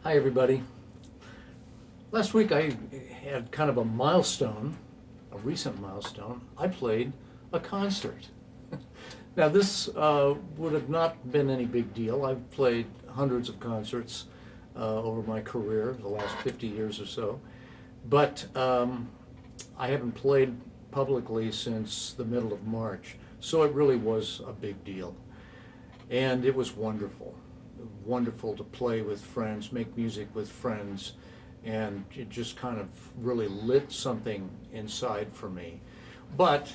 Hi, everybody. Last week I had kind of a milestone, a recent milestone. I played a concert. Now, this would have not been any big deal. I've played hundreds of concerts over my career, the last 50 years or so. But I haven't played publicly since the middle of March, so it really was a big deal. And it was wonderful. Wonderful to play with friends, make music with friends, and it just kind of really lit something inside for me. But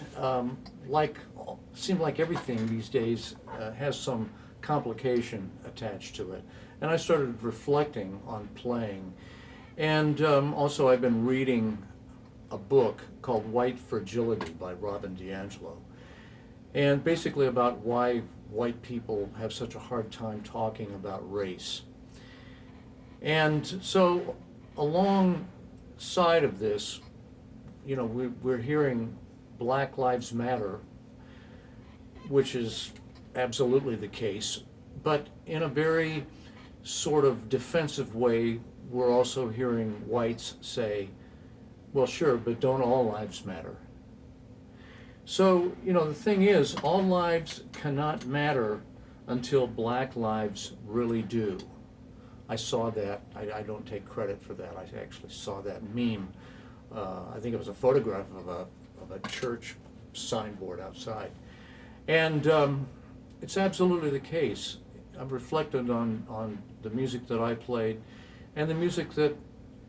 seemed like everything these days has some complication attached to it. And I started reflecting on playing. And also I've been reading a book called White Fragility by Robin DiAngelo. And basically about why white people have such a hard time talking about race. And so alongside of this, we're hearing Black Lives Matter, which is absolutely the case, but in a very sort of defensive way, we're also hearing whites say, well, sure, but don't all lives matter? So, the thing is, all lives cannot matter until Black lives really do. I saw that. I don't take credit for that. I actually saw that meme. I think it was a photograph of a church signboard outside. And it's absolutely the case. I've reflected on the music that I played and the music that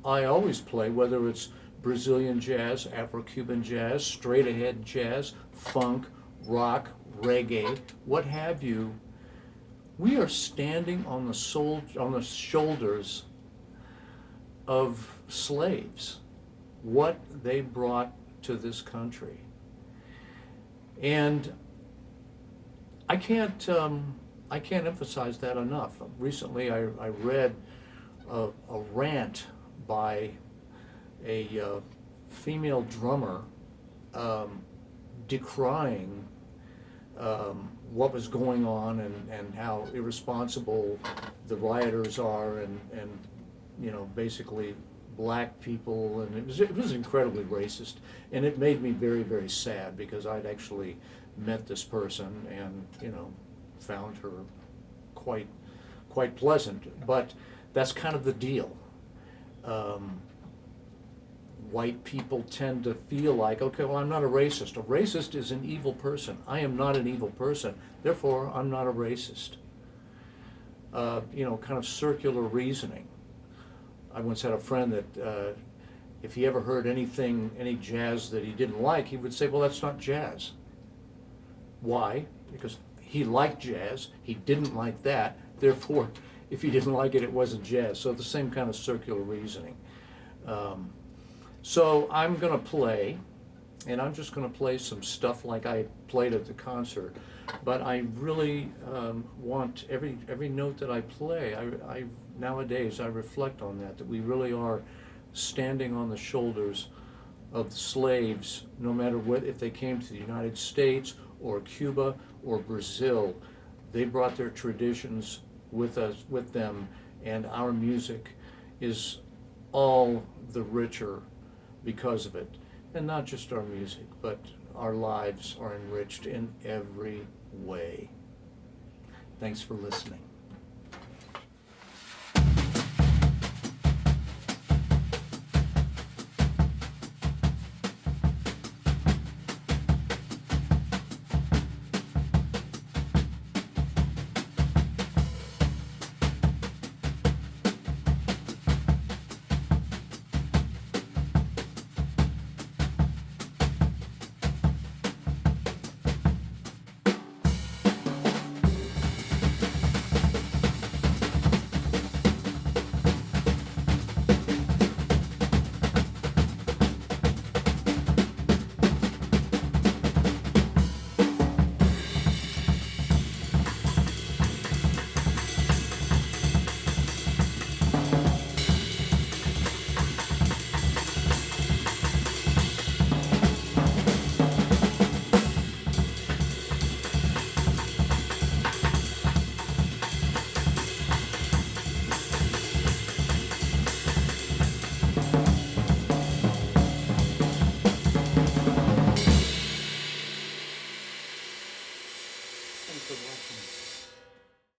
I always play, whether it's Brazilian jazz, Afro-Cuban jazz, straight-ahead jazz, funk, rock, reggae, what have you. We are standing on the shoulders of slaves, what they brought to this country. And I can't emphasize that enough. Recently I read a rant by a female drummer decrying what was going on and how irresponsible the rioters are and basically black people, and it was incredibly racist, and it made me very, very sad because I'd actually met this person and found her quite pleasant, but that's kind of the deal. White people tend to feel like, okay, well, I'm not a racist. A racist is an evil person. I am not an evil person, therefore I'm not a racist. Kind of circular reasoning. I once had a friend that if he ever heard any jazz that he didn't like, he would say, well, that's not jazz. Why? Because he liked jazz, he didn't like that, therefore if he didn't like it, it wasn't jazz. So the same kind of circular reasoning. So I'm going to play, and I'm just going to play some stuff like I played at the concert, but I really want every note that I play, nowadays I reflect on that we really are standing on the shoulders of the slaves, no matter what, if they came to the United States or Cuba or Brazil. They brought their traditions with them, and our music is all the richer because of it. And not just our music, but our lives are enriched in every way. Thanks for listening. Thanks for watching.